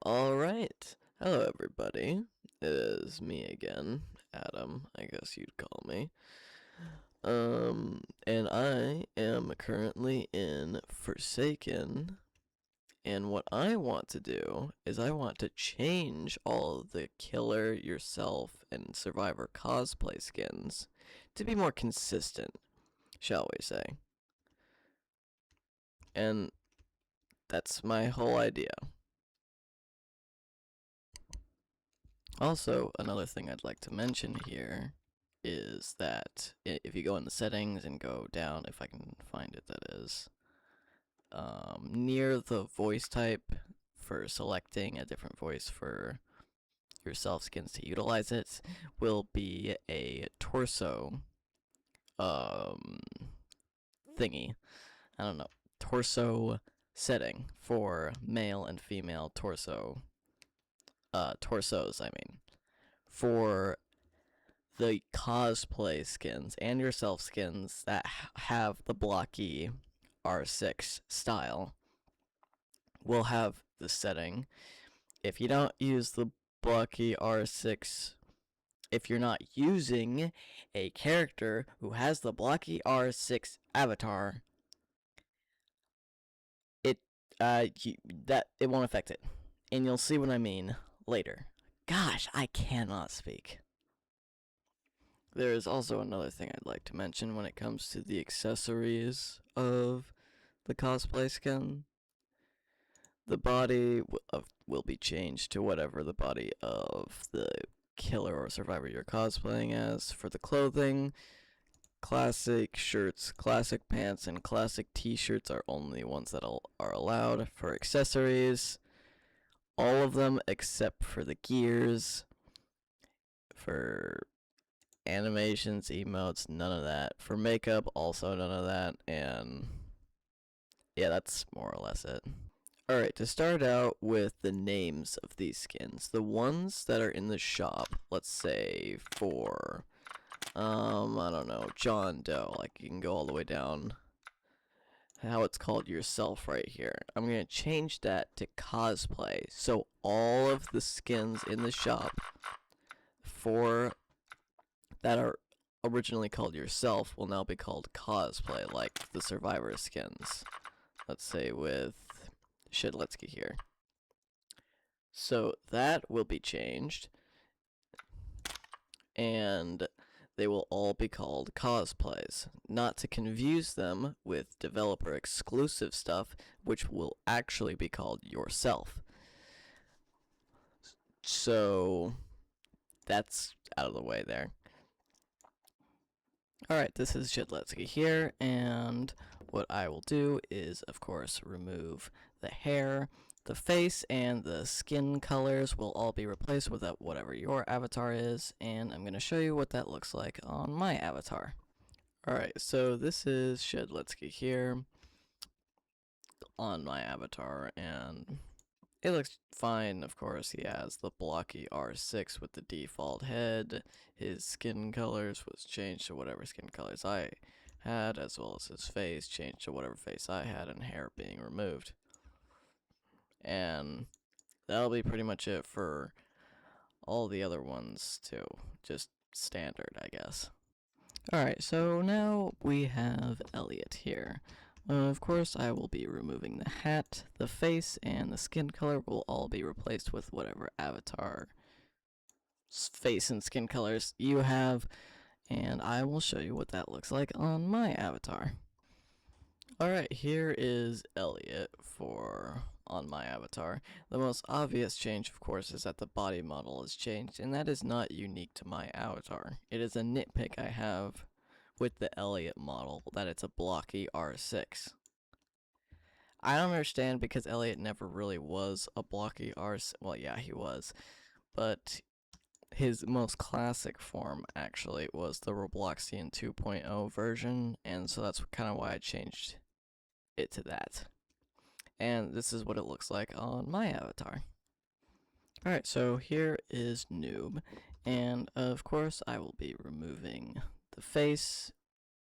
Alright. Hello, everybody. It is me again, Adam, I guess you'd call me. And I am currently in Forsaken, and what I want to do is I want to change all of the Killer, Yourself, and Survivor cosplay skins to be more consistent, shall we say. And that's my whole idea. Also, another thing I'd like to mention here is that if you go in the settings and go down, if I can find it, that is, near the voice type for selecting a different voice for your self skins to utilize it, will be a torso thingy. I don't know. Torso setting for male and female torsos, I mean, for the cosplay skins and yourself skins that have the blocky R6 style will have the setting. If you don't use the blocky R6, if you're not using a character who has the blocky R6 avatar, it it won't affect it. And you'll see what I mean later. Gosh, I cannot speak. There is also another thing I'd like to mention when it comes to the accessories of the cosplay skin. The body will be changed to whatever the body of the killer or survivor you're cosplaying as. For the clothing, classic shirts, classic pants, and classic t-shirts are only ones that are allowed. For accessories, all of them except for the gears. For animations, emotes, none of that. For makeup, also none of that. And yeah, that's more or less it. Alright, to start out with the names of these skins. The ones that are in the shop, let's say for, I don't know, John Doe. Like, you can go all the way down how it's called yourself right here. I'm going to change that to cosplay. So all of the skins in the shop for that are originally called yourself will now be called cosplay, like the survivor skins. Let's say with Shedletsky here. So that will be changed, and they will all be called cosplays, not to confuse them with developer exclusive stuff, which will actually be called yourself. So that's out of the way there. Alright, this is Shedletsky here, and what I will do is, of course, remove the hair, the face, and the skin colors will all be replaced with whatever your avatar is, and I'm going to show you what that looks like on my avatar. Alright, so this is Shedletsky here on my avatar, and it looks fine. Of course, he has the blocky R6 with the default head. His skin colors was changed to whatever skin colors I had, as well as his face changed to whatever face I had, and hair being removed. And that'll be pretty much it for all the other ones too. Just standard, I guess. Alright, so now we have Elliot here. Of course, I will be removing the hat, the face, and the skin color will all be replaced with whatever avatar face and skin colors you have, and I will show you what that looks like on my avatar. Alright, here is Elliot on my avatar. The most obvious change, of course, is that the body model has changed, and that is not unique to my avatar. It is a nitpick I have with the Elliot model, that it's a blocky R6. I don't understand, because Elliot never really was a blocky R6. Well, yeah, he was, but his most classic form actually was the Robloxian 2.0 version, and so that's kind of why I changed it to that. And this is what it looks like on my avatar. Alright, so here is Noob, and of course I will be removing the face.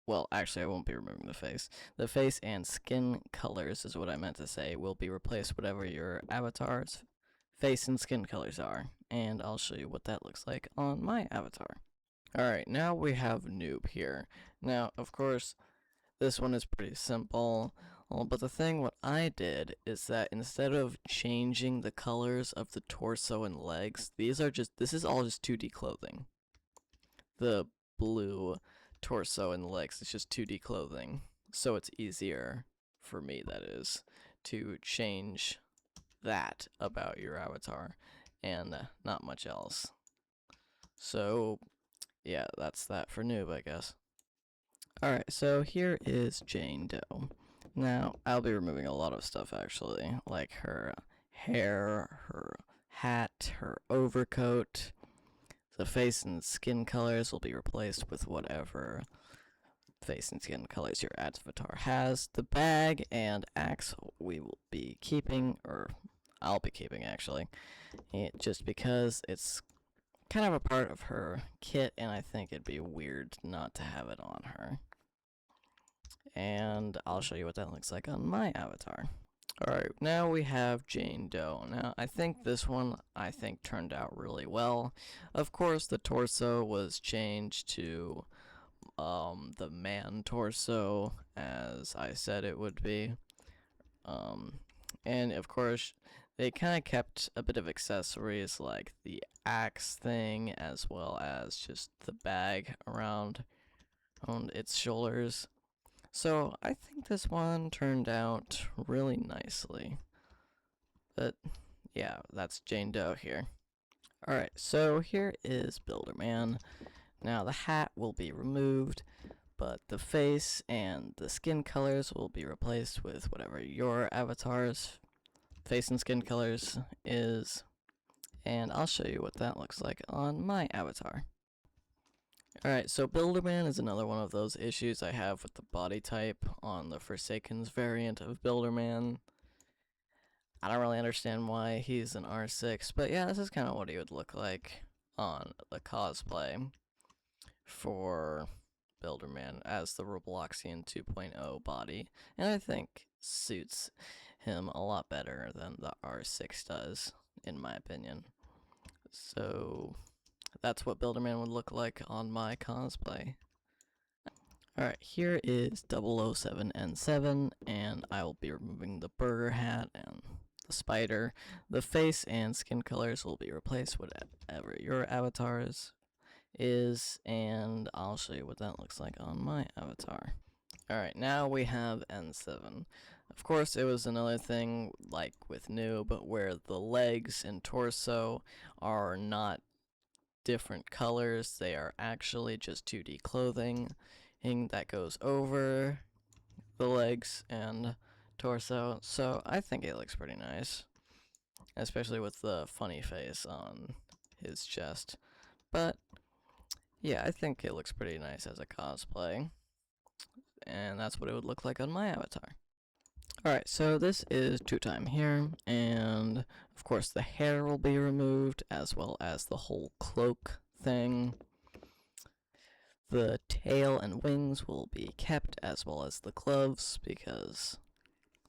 Well, actually I won't be removing the face. The face and skin colors is what I meant to say will be replaced whatever your avatar's face and skin colors are, and I'll show you what that looks like on my avatar. Alright, now we have noob here. Now, of course, this one is pretty simple, but the thing what I did is that instead of changing the colors of the torso and legs, this is all just 2D clothing. The blue torso and legs is just 2D clothing, so it's easier for me, that is, to change that about your avatar and not much else. So yeah, that's that for noob, I guess. Alright, so here is Jane Doe. Now, I'll be removing a lot of stuff actually, like her hair, her hat, her overcoat. The face and skin colors will be replaced with whatever face and skin colors your avatar has. The bag and axe we will be keeping, or I'll be keeping actually, just because it's kind of a part of her kit and I think it'd be weird not to have it on her. And I'll show you what that looks like on my avatar. Alright, now we have Jane Doe. Now, I think this one, turned out really well. Of course, the torso was changed to the man torso, as I said it would be. And of course, they kind of kept a bit of accessories like the axe thing, as well as just the bag around on its shoulders. So I think this one turned out really nicely. But yeah, that's Jane Doe here. Alright, so here is Builderman. Now the hat will be removed, but the face and the skin colors will be replaced with whatever your avatar's face and skin colors is. And I'll show you what that looks like on my avatar. Alright, so Builderman is another one of those issues I have with the body type on the Forsaken's variant of Builderman. I don't really understand why he's an R6, but yeah, this is kind of what he would look like on the cosplay for Builderman as the Robloxian 2.0 body, and I think suits him a lot better than the R6 does, in my opinion. So that's what Builderman would look like on my cosplay. Alright, here is 007N7, and I will be removing the burger hat and the spider. The face and skin colors will be replaced with whatever your avatar's is, and I'll show you what that looks like on my avatar. Alright, now we have N7. Of course, it was another thing like with Noob, where the legs and torso are not different colors, they are actually just 2D clothing that goes over the legs and torso, so I think it looks pretty nice, especially with the funny face on his chest. But yeah, I think it looks pretty nice as a cosplay, and that's what it would look like on my avatar. Alright, so this is Two Time here, and of course the hair will be removed, as well as the whole cloak thing. The tail and wings will be kept, as well as the gloves, because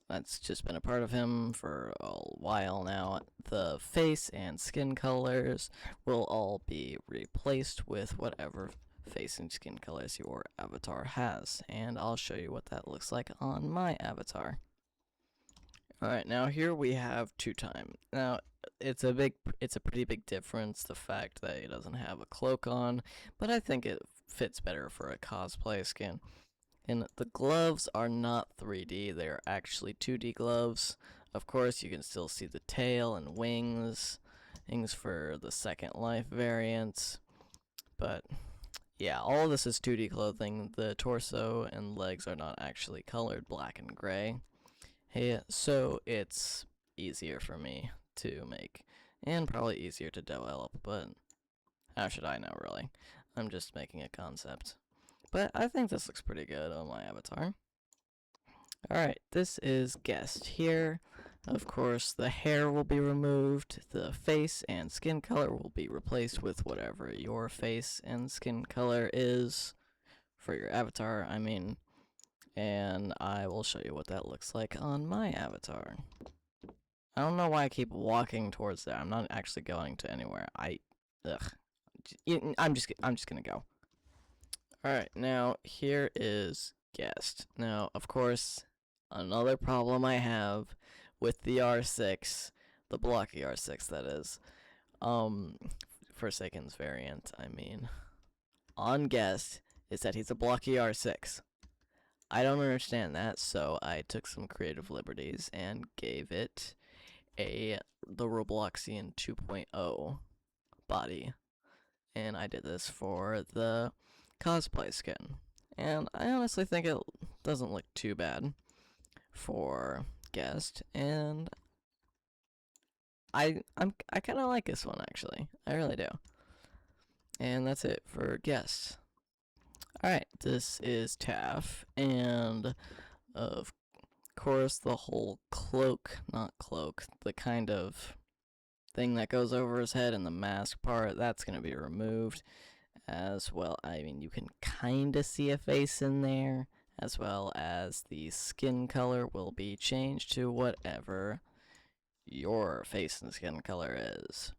that's just been a part of him for a while now. The face and skin colors will all be replaced with whatever face and skin colors your avatar has, and I'll show you what that looks like on my avatar. Alright, now here we have Two Time. Now, it's a pretty big difference, the fact that he doesn't have a cloak on, but I think it fits better for a cosplay skin. And the gloves are not 3D, they are actually 2D gloves. Of course, you can still see the tail and wings for the Second Life variants. But yeah, all of this is 2D clothing. The torso and legs are not actually colored black and gray. Hey, so it's easier for me to make, and probably easier to develop, but how should I know, really? I'm just making a concept. But I think this looks pretty good on my avatar. Alright, this is Guest here. Of course, the hair will be removed, the face and skin color will be replaced with whatever your face and skin color is for your avatar, I mean. And I will show you what that looks like on my avatar. I don't know why I keep walking towards there. I'm not actually going to anywhere. Ugh. I'm just gonna go. Alright, now here is guest. Now, of course, another problem I have with the R6, the blocky R6 that is, Forsaken's variant, I mean, on guest is that he's a blocky R6. I don't understand that, so I took some creative liberties and gave it the Robloxian 2.0 body. And I did this for the cosplay skin. And I honestly think it doesn't look too bad for guest, and I kind of like this one actually. I really do. And that's it for guest. Alright, this is Taff, and of course the whole not cloak, the kind of thing that goes over his head and the mask part, that's going to be removed as well. I mean, you can kind of see a face in there, as well as the skin color will be changed to whatever your face and skin color is.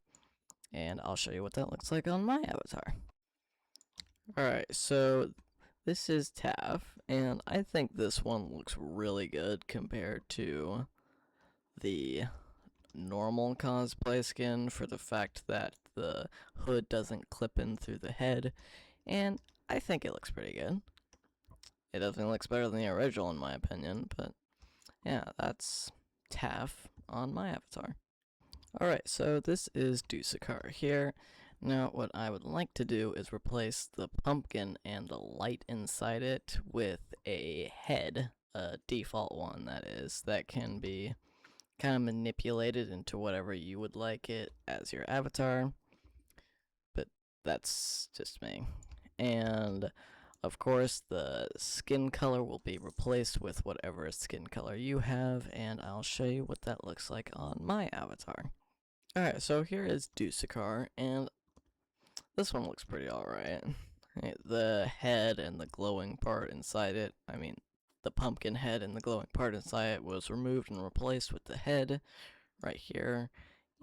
And I'll show you what that looks like on my avatar. Alright, so this is Taff, and I think this one looks really good compared to the normal cosplay skin for the fact that the hood doesn't clip in through the head, and I think it looks pretty good. It definitely looks better than the original in my opinion, but yeah, that's Taff on my avatar. Alright, so this is Dusakar here. Now, what I would like to do is replace the pumpkin and the light inside it with a head, a default one that is, that can be kind of manipulated into whatever you would like it as your avatar. But that's just me. And of course, the skin color will be replaced with whatever skin color you have, and I'll show you what that looks like on my avatar. Alright, so here is Dusakar, and this one looks pretty alright. The head and the glowing part inside it, I mean, the pumpkin head and the glowing part inside it was removed and replaced with the head right here,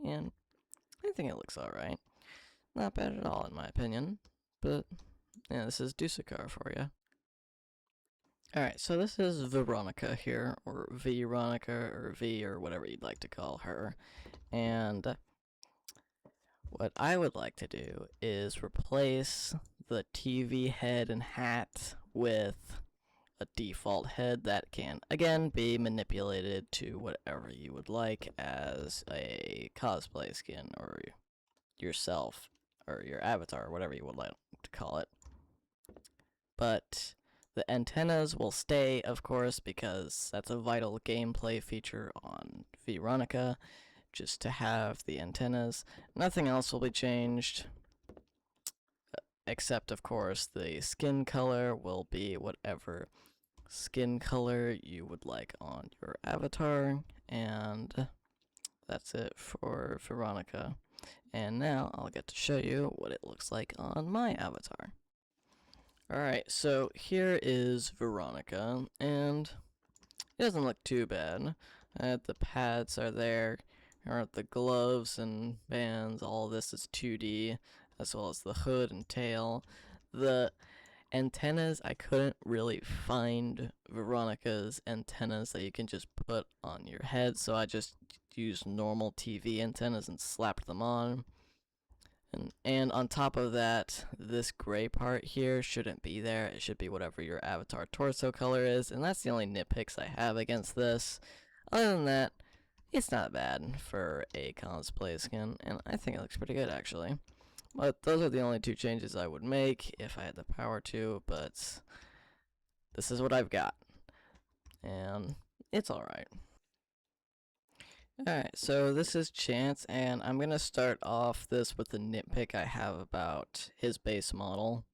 and I think it looks alright. Not bad at all in my opinion, but yeah, this is Dusakar for you. Alright, so this is Veronica here, or Veronica, or V, or whatever you'd like to call her, and what I would like to do is replace the TV head and hat with a default head that can, again, be manipulated to whatever you would like as a cosplay skin, or yourself, or your avatar, whatever you would like to call it. But the antennas will stay, of course, because that's a vital gameplay feature on Veronica, just to have the antennas. Nothing else will be changed, except, of course, the skin color will be whatever skin color you would like on your avatar, and that's it for Veronica. And now I'll get to show you what it looks like on my avatar. Alright, so here is Veronica, and it doesn't look too bad. The pads are there, or the gloves and bands, all this is 2D, as well as the hood and tail. The antennas, I couldn't really find Veronica's antennas that you can just put on your head, so I just used normal TV antennas and slapped them on. And on top of that, this gray part here shouldn't be there. It should be whatever your avatar torso color is, and that's the only nitpicks I have against this. Other than that, it's not bad for a cosplay skin, and I think it looks pretty good actually. But those are the only two changes I would make if I had the power to, but this is what I've got, and it's alright. Alright, so this is Chance, and I'm gonna start off this with the nitpick I have about his base model.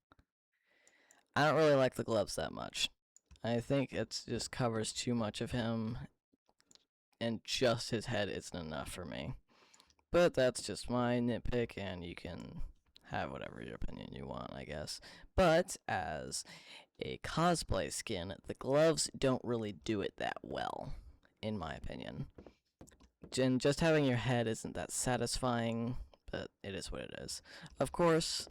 I don't really like the gloves that much. I think it just covers too much of him, and just his head isn't enough for me. But that's just my nitpick, and you can have whatever your opinion you want, I guess. But as a cosplay skin, the gloves don't really do it that well, in my opinion. And just having your head isn't that satisfying, but it is what it is. Of course,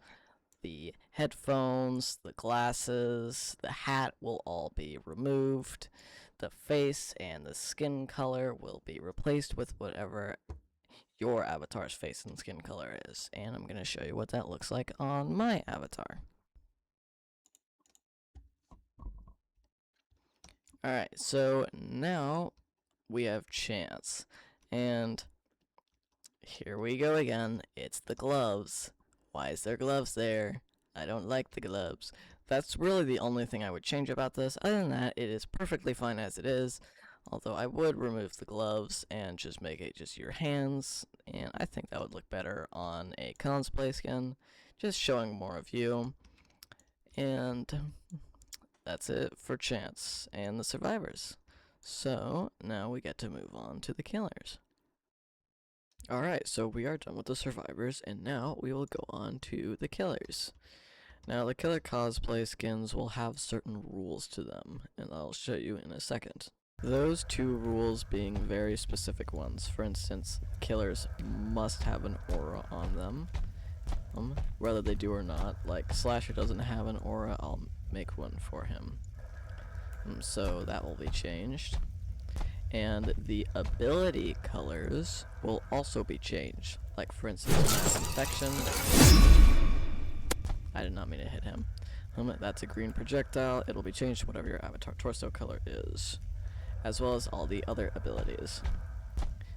the headphones, the glasses, the hat will all be removed. The face and the skin color will be replaced with whatever your avatar's face and skin color is. And I'm going to show you what that looks like on my avatar. Alright, so now we have Chance. And here we go again. It's the gloves. Why is there gloves there? I don't like the gloves. That's really the only thing I would change about this. Other than that, it is perfectly fine as it is. Although I would remove the gloves and just make it just your hands. And I think that would look better on a cosplay skin. Just showing more of you. And that's it for Chance and the survivors. So now we get to move on to the killers. Alright, so we are done with the survivors, and now we will go on to the killers. Now, the killer cosplay skins will have certain rules to them, and I'll show you in a second. Those two rules being very specific ones. For instance, killers must have an aura on them, whether they do or not. Like, Slasher doesn't have an aura, I'll make one for him. So that will be changed. And the ability colors will also be changed. Like, for instance, Mass Infection. I did not mean to hit him. That's a green projectile. It'll be changed to whatever your avatar torso color is, as well as all the other abilities.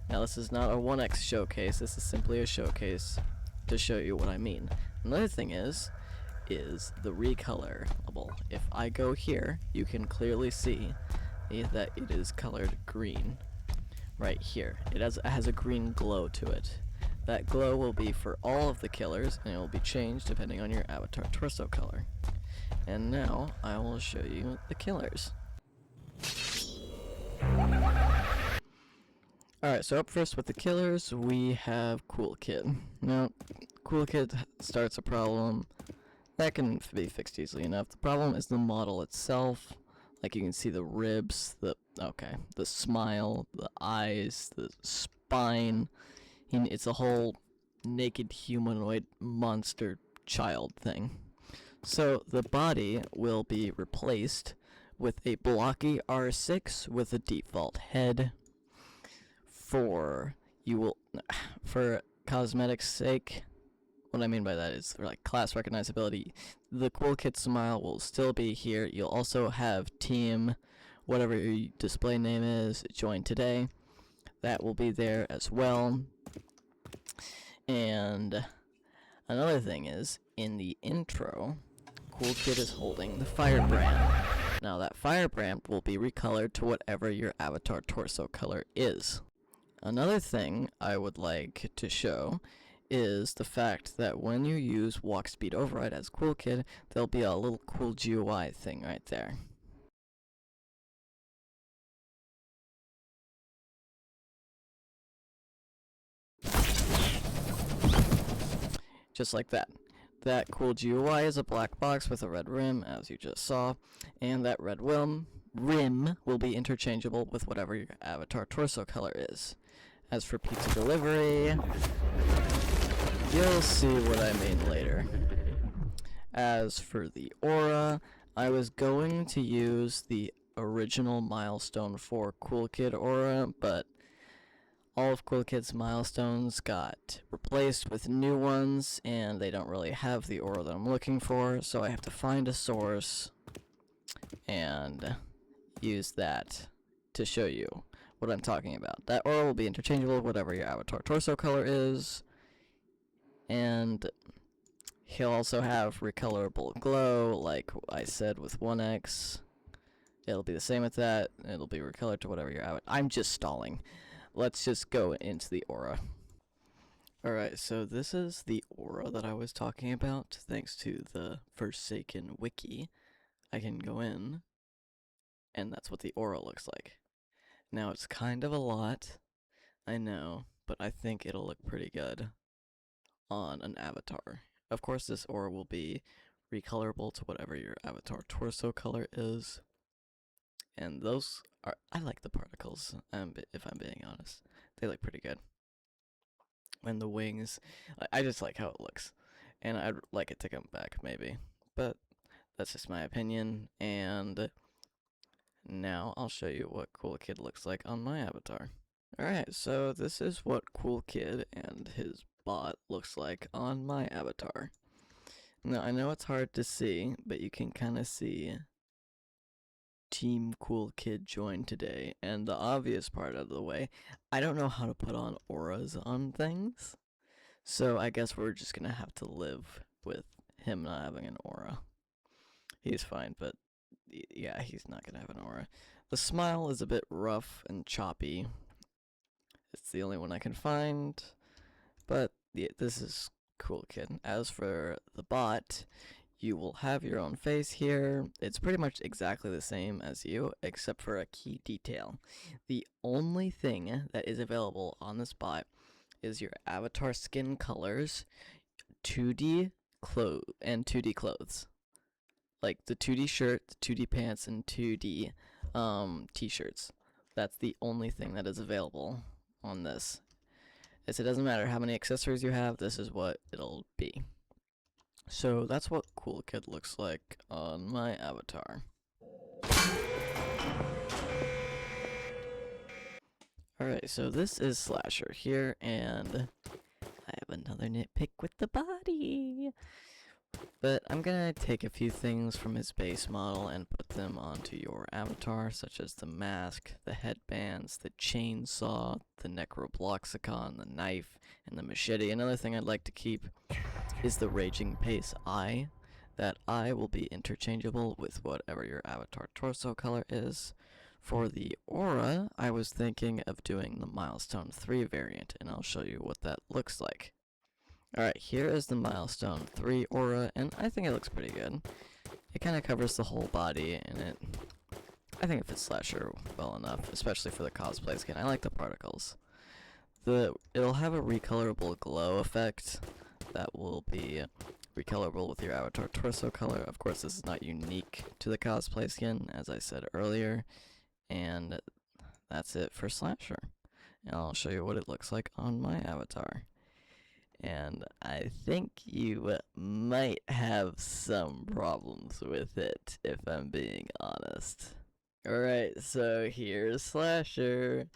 Now, this is not a 1x showcase. This is simply a showcase to show you what I mean. Another thing is the recolorable. If I go here, you can clearly see that it is colored green right here. It has a green glow to it. That glow will be for all of the killers, and it will be changed depending on your avatar torso color. And now I will show you the killers. Alright, so up first with the killers, we have Cool Kid. Now, Cool Kid starts a problem that can be fixed easily enough. The problem is the model itself. Like, you can see the ribs, the smile, the eyes, the spine. It's a whole naked humanoid monster child thing. So the body will be replaced with a blocky R6 with a default head. For cosmetics sake, what I mean by that is for like class recognizability, the Cool Kid smile will still be here. You'll also have team, whatever your display name is, join today. That will be there as well. And another thing is, in the intro, Cool Kid is holding the firebrand. Now that firebrand will be recolored to whatever your avatar torso color is. Another thing I would like to show is the fact that when you use walk speed override as Cool Kid, there'll be a little cool GUI thing right there. Just like that. That cool GUI is a black box with a red rim, as you just saw, and that red rim will be interchangeable with whatever your avatar torso color is. As for pizza delivery, you'll see what I mean later. As for the aura, I was going to use the original milestone for Cool Kid aura, but all of Cool Kid's milestones got replaced with new ones, and they don't really have the aura that I'm looking for, so I have to find a source and use that to show you what I'm talking about. That aura will be interchangeable with whatever your avatar torso color is, and he'll also have recolorable glow, like I said with 1x. It'll be the same with that. It'll be recolored to whatever your avatar. I'm just stalling. Let's just go into the aura. Alright, so this is the aura that I was talking about. Thanks to the Forsaken wiki, I can go in, and that's what the aura looks like. Now, it's kind of a lot, I know, but I think it'll look pretty good on an avatar. Of course, this aura will be recolorable to whatever your avatar torso color is. And those are, I like the particles, if I'm being honest. they look pretty good. And the wings, I just like how it looks. And I'd like it to come back, maybe. But that's just my opinion. And now I'll show you what Cool Kid looks like on my avatar. Alright, so this is what Cool Kid and his bot looks like on my avatar. Now, I know it's hard to see, but you can kind of see Team Cool Kid joined today, and the obvious part out of the way, I don't know how to put on auras on things, so I guess we're just gonna have to live with him not having an aura. He's fine, but yeah, he's not gonna have an aura. The smile is a bit rough and choppy. It's the only one I can find, but yeah, this is Cool Kid. As for the bot, you will have your own face here. It's pretty much exactly the same as you, except for a key detail. The only thing that is available on this bot is your avatar skin colors, 2D and 2D clothes. Like the 2D shirt, the 2D pants, and 2D t-shirts. That's the only thing that is available on this. It doesn't matter how many accessories you have, this is what it'll be. So that's what Cool Kid looks like on my avatar. Alright, so this is Slasher here, and I have another nitpick with the body. But I'm gonna take a few things from his base model and put them onto your avatar, such as the mask, the headbands, the chainsaw, the necrobloxicon, the knife, and the machete. Another thing I'd like to keep is the Raging Pace eye. That eye will be interchangeable with whatever your avatar torso color is. For the aura, I was thinking of doing the Milestone 3 variant, and I'll show you what that looks like. Alright, here is the Milestone 3 aura, and I think it looks pretty good. It kind of covers the whole body, and I think it fits Slasher well enough, especially for the cosplay skin. I like the particles. It'll have a recolorable glow effect that will be recolorable with your avatar torso color. Of course, this is not unique to the cosplay skin, as I said earlier, and that's it for Slasher. And I'll show you what it looks like on my avatar. And I think you might have some problems with it, if I'm being honest. Alright, so here's Slasher.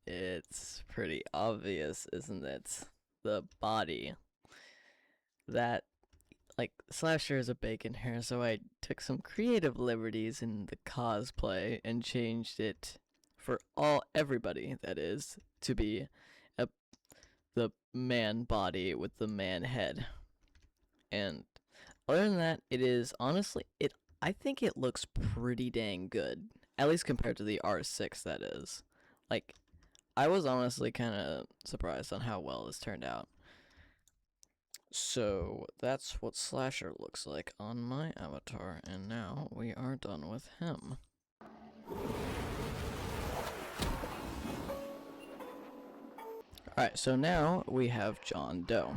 It's pretty obvious, isn't it? The body. That, like, Slasher is a bacon hair, so I took some creative liberties in the cosplay and changed it for everybody, that is, to be the man body with the man head. And other than that, it is honestly, I think it looks pretty dang good, at least compared to the R6, that is. Like, I was honestly kind of surprised on how well this turned out. So that's what Slasher looks like on my avatar, and now we are done with him. Alright, so now we have John Doe.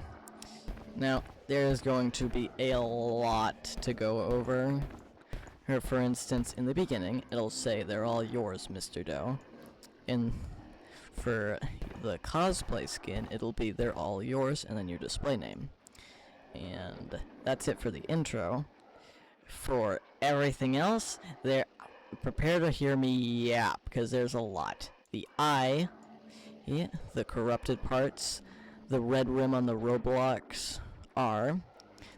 Now, there is going to be a lot to go over. Here, for instance, in the beginning, it'll say, "They're all yours, Mr. Doe." And for the cosplay skin, it'll be, "They're all yours," and then your display name. And that's it for the intro. For everything else, prepare to hear me yap, because there's a lot. The eye. Yeah, the corrupted parts, the red rim on the Roblox R,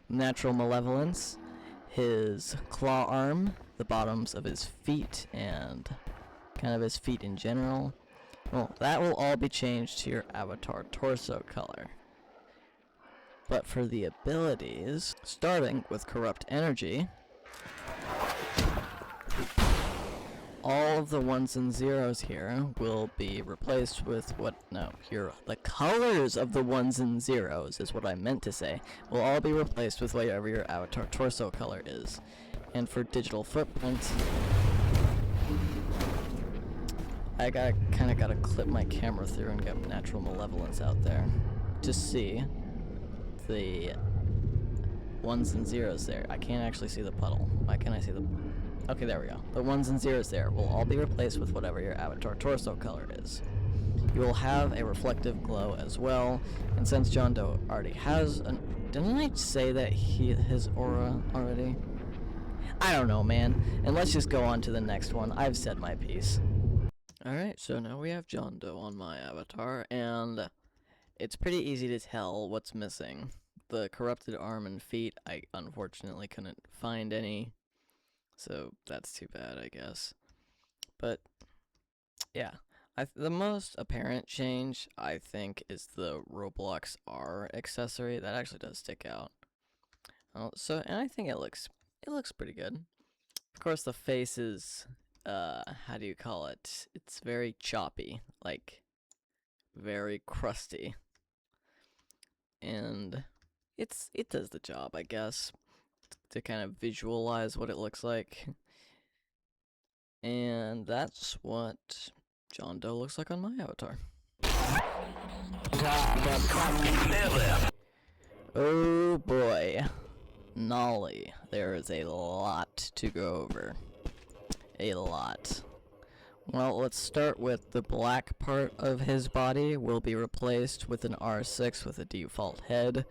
natural malevolence, his claw arm, the bottoms of his feet, and kind of his feet in general. Well, that will all be changed to your avatar torso color. But for the abilities, starting with corrupt energy, all of the ones and zeros here will be replaced with the colors of the ones and zeros is what I meant to say, will all be replaced with whatever your avatar torso color is. And for digital footprint, I kinda gotta clip my camera through and get natural malevolence out there to see the ones and zeros there. I can't actually see the puddle. Why can't I see the... Okay, there we go. The ones and zeros there will all be replaced with whatever your avatar torso color is. You will have a reflective glow as well, and since John Doe already has an... Didn't I say that his aura already? I don't know, man. And let's just go on to the next one. I've said my piece. Alright, so now we have John Doe on my avatar, and it's pretty easy to tell what's missing. The corrupted arm and feet, I unfortunately couldn't find any, so that's too bad, I guess. But, yeah. The most apparent change, I think, is the Roblox R accessory. That actually does stick out. And I think it looks pretty good. Of course, the face is, how do you call it? It's very choppy, like, very crusty. And it does the job, I guess, to kind of visualize what it looks like. And that's what John Doe looks like on my avatar. Oh boy. Nolly. There is a lot to go over. A lot. Well, let's start with the black part of his body will be replaced with an R6 with a default head.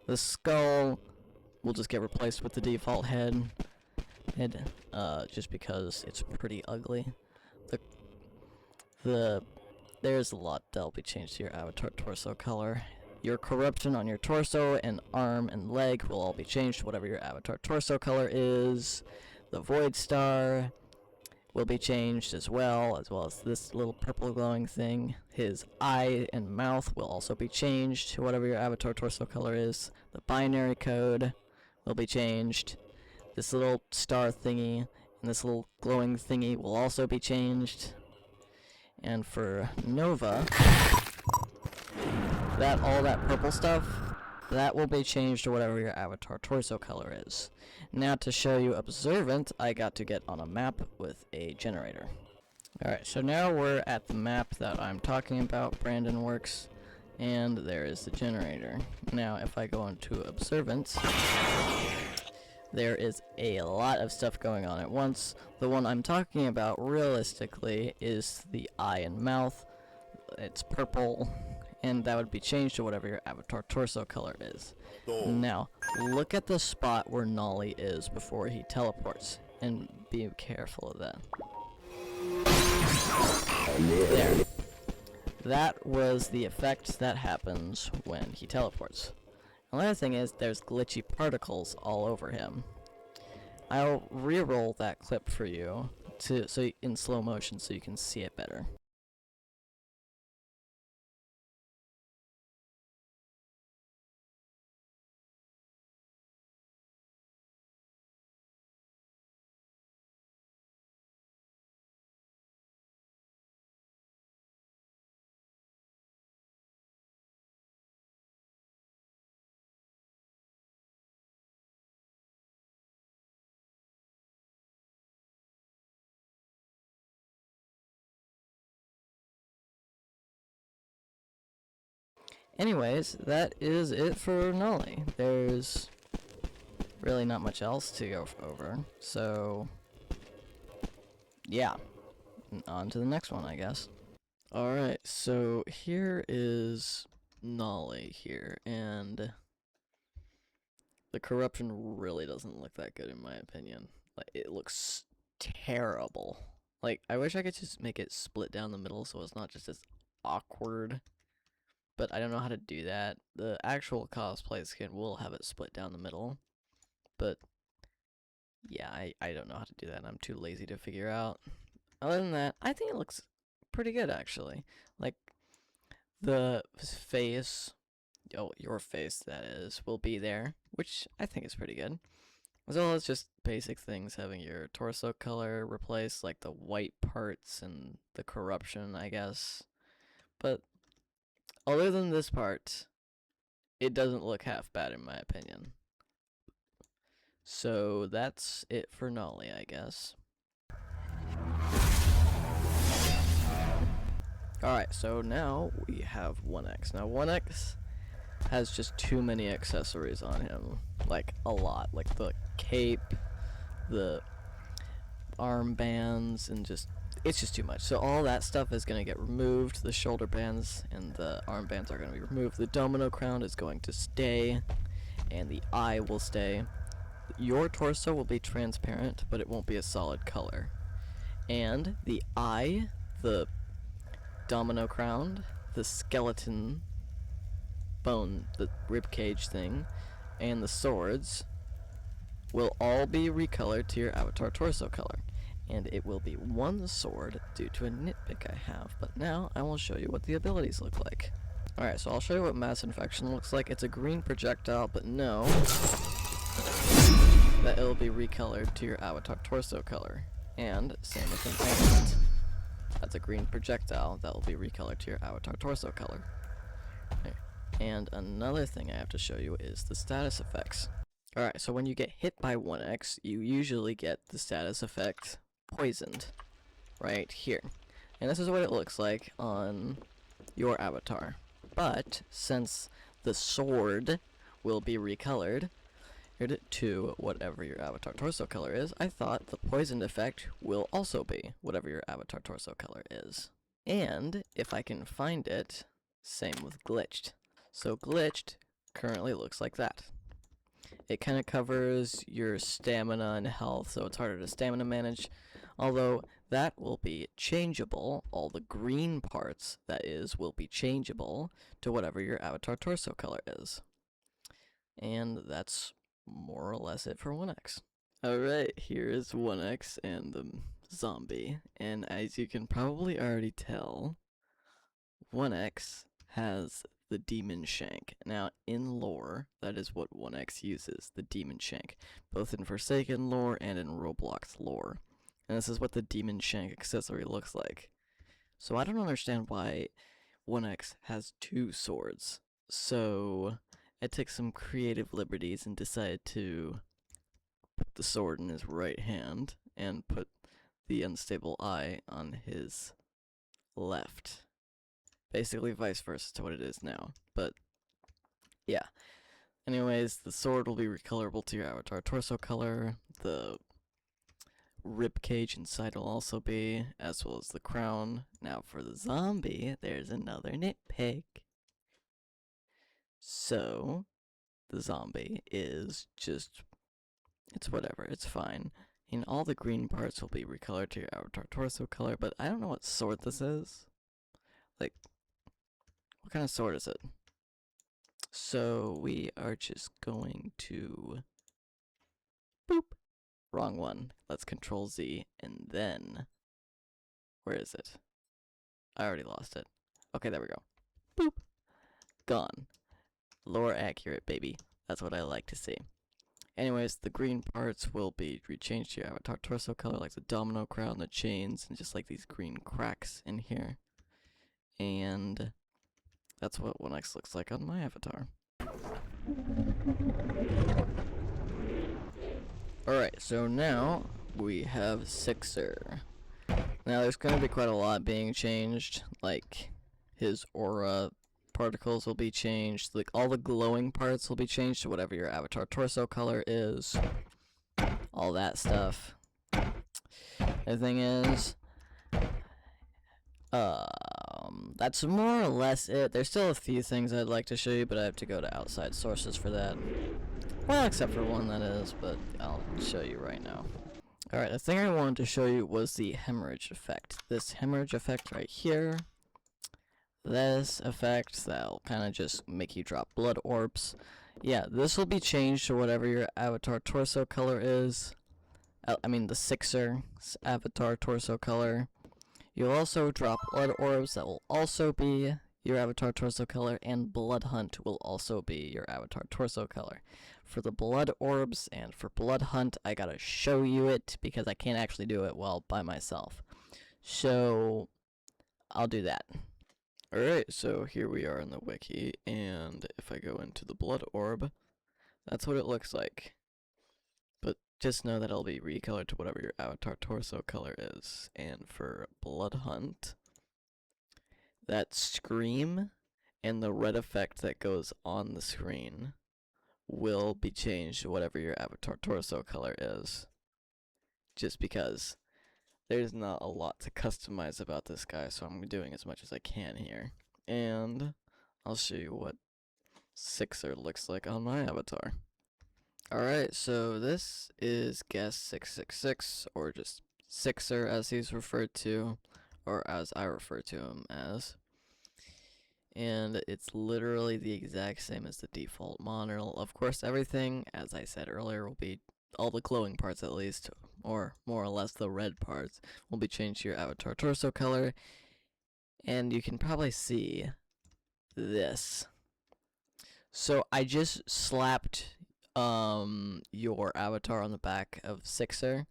The skull will just get replaced with the default head, just because it's pretty ugly. There's a lot that'll be changed to your avatar torso color. Your corruption on your torso and arm and leg will all be changed to whatever your avatar torso color is. The void star will be changed as well as this little purple glowing thing. His eye and mouth will also be changed to whatever your avatar torso color is. The binary code will be changed. This little star thingy and this little glowing thingy will also be changed. And for Nova, all that purple stuff, that will be changed to whatever your avatar torso color is. Now to show you Observant, I got to get on a map with a generator. Alright, so now we're at the map that I'm talking about, Brandon Works, and there is the generator. Now if I go into Observant, there is a lot of stuff going on at once. The one I'm talking about realistically is the eye and mouth. It's purple, and that would be changed to whatever your avatar torso color is. Now, look at the spot where Nolly is before he teleports, and be careful of that. There. That was the effect that happens when he teleports. Another thing is, there's glitchy particles all over him. I'll re-roll that clip for you, in slow motion so you can see it better. Anyways, that is it for Nolly. There's really not much else to go over, so yeah, on to the next one, I guess. Alright, so here is Nolly here, and the corruption really doesn't look that good in my opinion. Like, it looks terrible. Like, I wish I could just make it split down the middle so it's not just as awkward. But I don't know how to do that. The actual cosplay skin will have it split down the middle. But yeah, I don't know how to do that, and I'm too lazy to figure out. Other than that, I think it looks pretty good, actually. Like, the face, your face, that is, will be there, which I think is pretty good. As well as just basic things, having your torso color replaced, like the white parts and the corruption, I guess. But other than this part, it doesn't look half bad in my opinion. So that's it for Nolly, I guess. Alright, so now we have 1X. Now 1X has just too many accessories on him. Like, a lot. Like the cape, the armbands, and just it's just too much. So all that stuff is going to get removed. The shoulder bands and the arm bands are going to be removed. The domino crown is going to stay, and the eye will stay. Your torso will be transparent, but it won't be a solid color. And the eye, the domino crown, the skeleton bone, the ribcage thing, and the swords will all be recolored to your avatar torso color. And it will be one sword due to a nitpick I have. But now I will show you what the abilities look like. Alright, so I'll show you what mass infection looks like. It's a green projectile, but know that it'll be recolored to your avatar torso color. And same with an Arent. That's a green projectile that will be recolored to your avatar torso color. Okay. And another thing I have to show you is the status effects. Alright, so when you get hit by 1x, you usually get the status effect poisoned right here. And this is what it looks like on your avatar. But since the sword will be recolored to whatever your avatar torso color is, I thought the poisoned effect will also be whatever your avatar torso color is. And if I can find it, same with glitched. So glitched currently looks like that. It kind of covers your stamina and health, so it's harder to stamina manage. Although that will be changeable. All the green parts, that is, will be changeable to whatever your avatar torso color is. And that's more or less it for 1x. Alright, here is 1x and the zombie. And as you can probably already tell, 1x has the demon shank. Now, in lore, that is what 1x uses, the demon shank, both in Forsaken lore and in Roblox lore. And this is what the demon shank accessory looks like. So I don't understand why 1x has two swords. So I took some creative liberties and decided to put the sword in his right hand and put the unstable eye on his left. Basically vice versa to what it is now, but yeah. Anyways, the sword will be recolorable to your avatar torso color, the rib cage inside will also be, as well as the crown. Now for the zombie, there's another nitpick. So, the zombie is just, it's whatever, it's fine. And all the green parts will be recolored to your avatar torso color, but I don't know what sword this is. Like, what kind of sword is it? So we are just going to boop. Wrong one. Let's control Z and then where is it? I already lost it. Okay, there we go. Boop. Gone. Lore accurate, baby. That's what I like to see. Anyways, the green parts will be rechanged to your avatar torso color, like the domino crown, the chains, and just like these green cracks in here. And that's what 1x looks like on my avatar. Alright, so now we have Sixer. Now there's going to be quite a lot being changed, like his aura particles will be changed, like all the glowing parts will be changed to whatever your avatar torso color is, all that stuff. The thing is, that's more or less it. There's still a few things I'd like to show you, but I have to go to outside sources for that. Well, except for one, that is, but I'll show you right now. Alright, the thing I wanted to show you was the hemorrhage effect. This hemorrhage effect right here. This effect that'll kind of just make you drop blood orbs. Yeah, this will be changed to whatever your avatar torso color is. I mean the Sixer's avatar torso color. You'll also drop blood orbs that will also be your avatar torso color, and blood hunt will also be your avatar torso color. For the blood orbs and for blood hunt, I gotta show you it because I can't actually do it well by myself. So I'll do that. Alright, so here we are in the wiki, and if I go into the blood orb, that's what it looks like. But just know that it'll be recolored to whatever your avatar torso color is. And for blood hunt, that scream and the red effect that goes on the screen will be changed to whatever your avatar torso color is. Just because there's not a lot to customize about this guy, so I'm doing as much as I can here. And I'll show you what Sixer looks like on my avatar. Alright, so this is Guest 666, or just Sixer as he's referred to, or as I refer to him as. And it's literally the exact same as the default model. Of course, everything, as I said earlier, will be, all the glowing parts at least, or more or less the red parts, will be changed to your avatar torso color. And you can probably see this. So I just slapped your avatar on the back of Sixer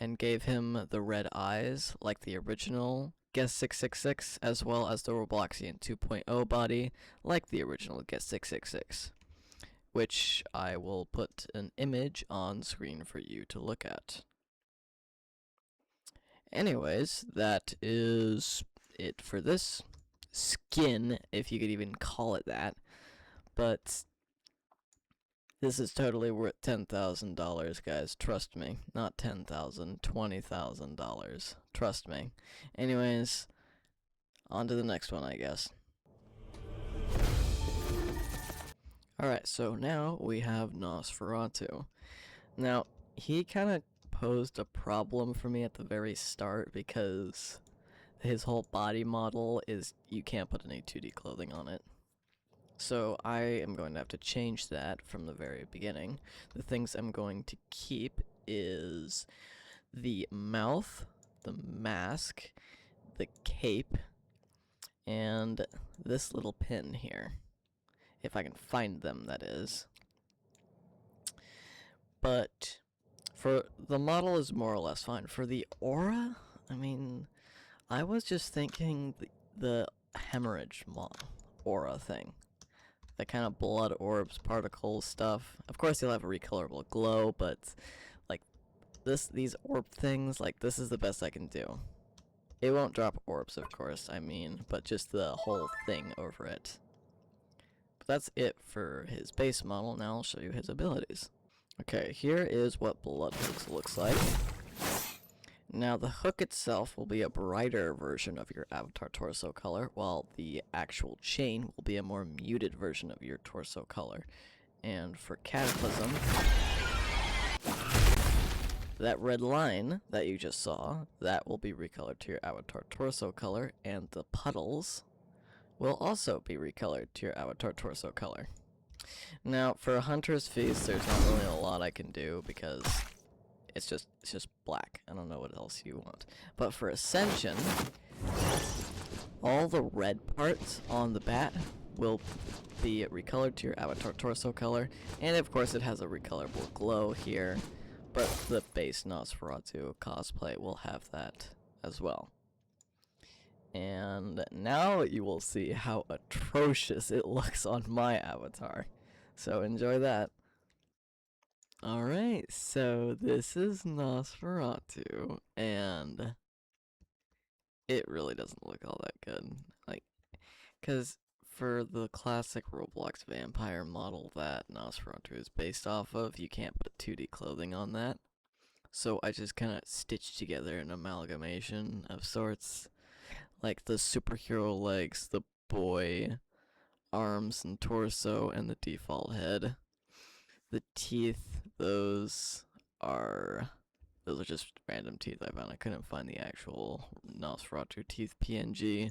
and gave him the red eyes like the original Guest 666, as well as the Robloxian 2.0 body like the original Guest 666, which I will put an image on screen for you to look at. Anyways, that is it for this skin, if you could even call it that. But this is totally worth $10,000, guys. Trust me. Not $10,000, $20,000. Trust me. Anyways, on to the next one, I guess. Alright, so now we have Nosferatu. Now, he kind of posed a problem for me at the very start because his whole body model is you can't put any 2D clothing on it. So I am going to have to change that from the very beginning. The things I'm going to keep is the mouth, the mask, the cape, and this little pin here. If I can find them, that is. But for the model is more or less fine. For the aura, I mean, I was just thinking the hemorrhage aura thing. That kind of blood orbs, particles stuff. Of course, you'll have a recolorable glow, but like these orb things, like this is the best I can do. It won't drop orbs, of course, I mean, but just the whole thing over it. But that's it for his base model. Now I'll show you his abilities. Okay, here is what blood looks like. Now the hook itself will be a brighter version of your avatar torso color, while the actual chain will be a more muted version of your torso color. And for Cataclysm, that red line that you just saw, that will be recolored to your avatar torso color, and the puddles will also be recolored to your avatar torso color. Now for a Hunter's Feast, there's not really a lot I can do because it's just black. I don't know what else you want. But for Ascension, all the red parts on the bat will be recolored to your avatar torso color, and of course it has a recolorable glow here, but the base Nosferatu cosplay will have that as well. And now you will see how atrocious it looks on my avatar. So enjoy that. Alright, so this is Nosferatu, and it really doesn't look all that good. Like, because for the classic Roblox vampire model that Nosferatu is based off of, you can't put 2D clothing on that. So I just kind of stitched together an amalgamation of sorts. Like the superhero legs, the boy arms and torso, and the default head. The teeth, those are just random teeth I found. I couldn't find the actual Nosferatu teeth PNG.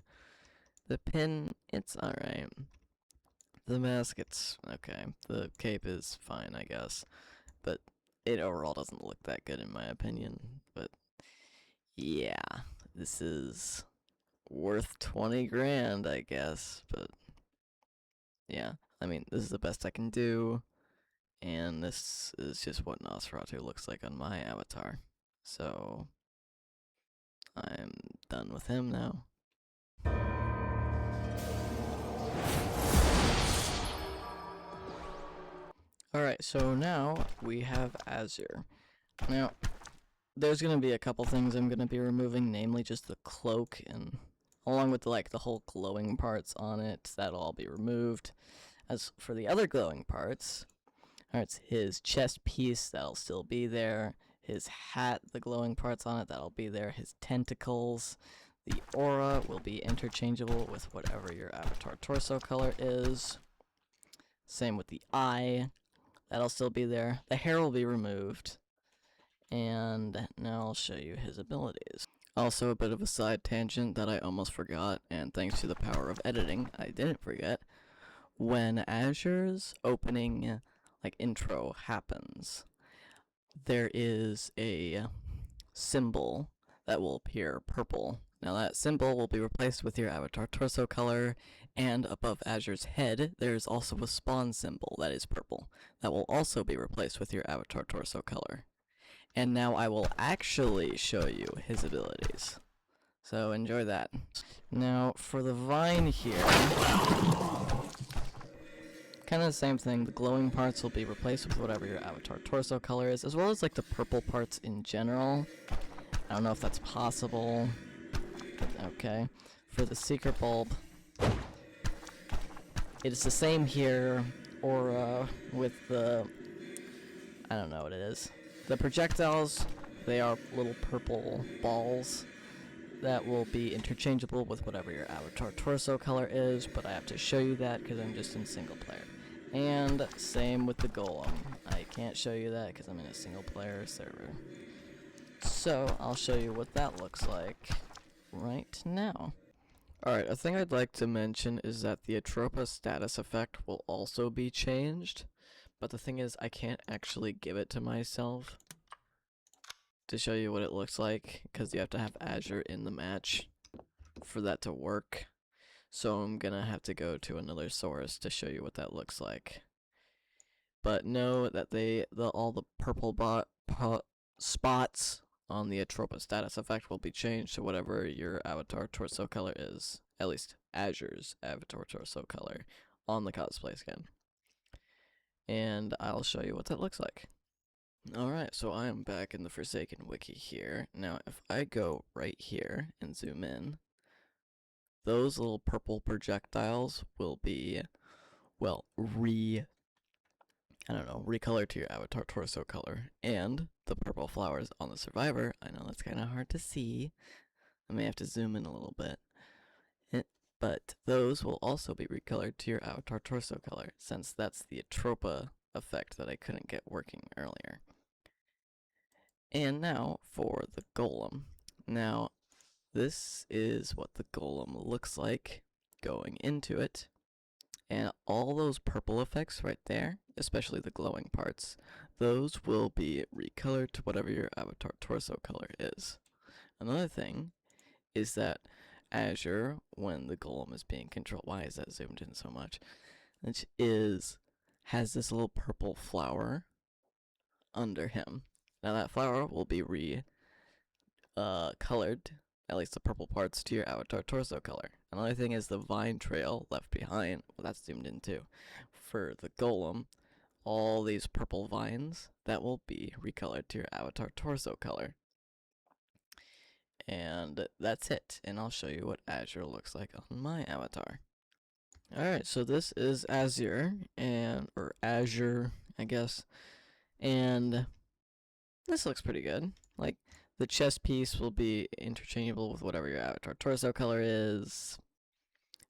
The pin, it's alright. The mask, it's okay. The cape is fine, I guess. But it overall doesn't look that good in my opinion. But yeah, this is worth 20 grand, I guess. But yeah, I mean, this is the best I can do. And this is just what Nosferatu looks like on my avatar. So I'm done with him now. Alright, so now we have Azure. Now, there's going to be a couple things I'm going to be removing, namely just the cloak, and along with the whole glowing parts on it, that'll all be removed. As for the other glowing parts, alright, his chest piece, that'll still be there. his hat, the glowing parts on it, that'll be there. His tentacles. The aura will be interchangeable with whatever your avatar torso color is. Same with the eye. That'll still be there. The hair will be removed. And now I'll show you his abilities. Also, a bit of a side tangent that I almost forgot, and thanks to the power of editing, I didn't forget. When Azure's opening, intro happens, there is a symbol that will appear purple. Now that symbol will be replaced with your avatar torso color, and above Azure's head, there's also a spawn symbol that is purple. That will also be replaced with your avatar torso color. And now I will actually show you his abilities. So enjoy that. Now for the vine here, kind of the same thing. The glowing parts will be replaced with whatever your avatar torso color is, as well as the purple parts in general. I don't know if that's possible. Okay. For the secret bulb, it's the same here, or with the, I don't know what it is. The projectiles, they are little purple balls that will be interchangeable with whatever your avatar torso color is, but I have to show you that because I'm just in single player. And same with the golem. I can't show you that because I'm in a single player server. So I'll show you what that looks like right now. Alright, a thing I'd like to mention is that the Atropa status effect will also be changed. But the thing is, I can't actually give it to myself to show you what it looks like, because you have to have Azure in the match for that to work. So I'm gonna have to go to another source to show you what that looks like. But know that all the purple spots on the Atropa status effect will be changed to whatever your avatar torso color is. At least Azure's avatar torso color on the cosplay skin. And I'll show you what that looks like. Alright, so I am back in the Forsaken Wiki here. Now, if I go right here and zoom in, those little purple projectiles will be, well, recolored to your avatar torso color. And the purple flowers on the survivor, I know that's kind of hard to see. I may have to zoom in a little bit. But those will also be recolored to your avatar torso color, since that's the Atropa effect that I couldn't get working earlier. And now for the golem. Now, this is what the golem looks like going into it. And all those purple effects right there, especially the glowing parts, those will be recolored to whatever your avatar torso color is. Another thing is that Azure, when the golem is being controlled, why is that zoomed in so much? Which has this little purple flower under him. Now that flower will be colored, at least the purple parts, to your avatar torso color. Another thing is the vine trail left behind, well, that's zoomed in too. For the golem, all these purple vines, that will be recolored to your avatar torso color. And that's it, and I'll show you what Azure looks like on my avatar. Alright, so this is Azure, or Azure, I guess, and this looks pretty good. Like, the chest piece will be interchangeable with whatever your avatar torso color is,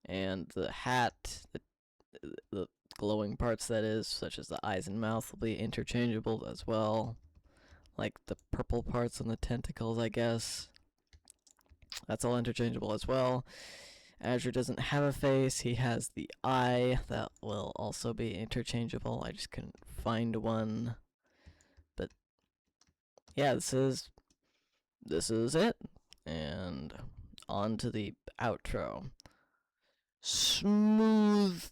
and the hat, the glowing parts that is, such as the eyes and mouth, will be interchangeable as well. Like the purple parts on the tentacles, I guess. That's all interchangeable as well. Azure doesn't have a face. He has the eye. That will also be interchangeable. I just couldn't find one. But yeah, this is it. And on to the outro. Smooth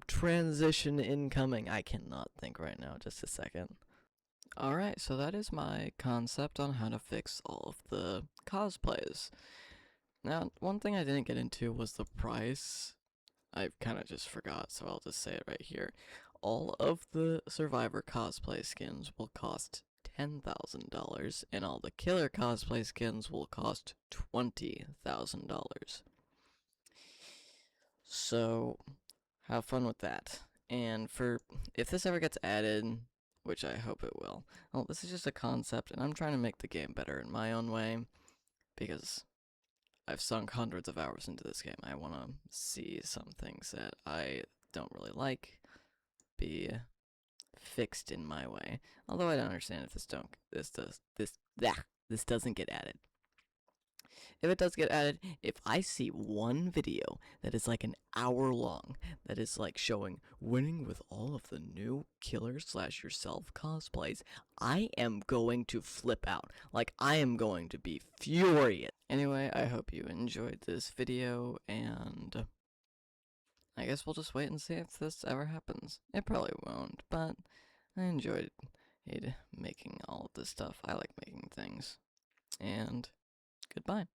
transition incoming. I cannot think right now. Just a second. Alright, so that is my concept on how to fix all of the cosplays. Now, one thing I didn't get into was the price. I kind of just forgot, so I'll just say it right here. All of the Survivor cosplay skins will cost $10,000, and all the Killer cosplay skins will cost $20,000. So, have fun with that. And if this ever gets added, which I hope it will. Well, this is just a concept, and I'm trying to make the game better in my own way, because I've sunk hundreds of hours into this game. I want to see some things that I don't really like be fixed in my way. Although I don't understand if this doesn't get added. If it does get added, if I see one video that is like an hour long, that is like showing winning with all of the new killer slash yourself cosplays, I am going to flip out. Like, I am going to be furious. Anyway, I hope you enjoyed this video, and I guess we'll just wait and see if this ever happens. It probably won't, but I enjoyed making all of this stuff. I like making things. And goodbye.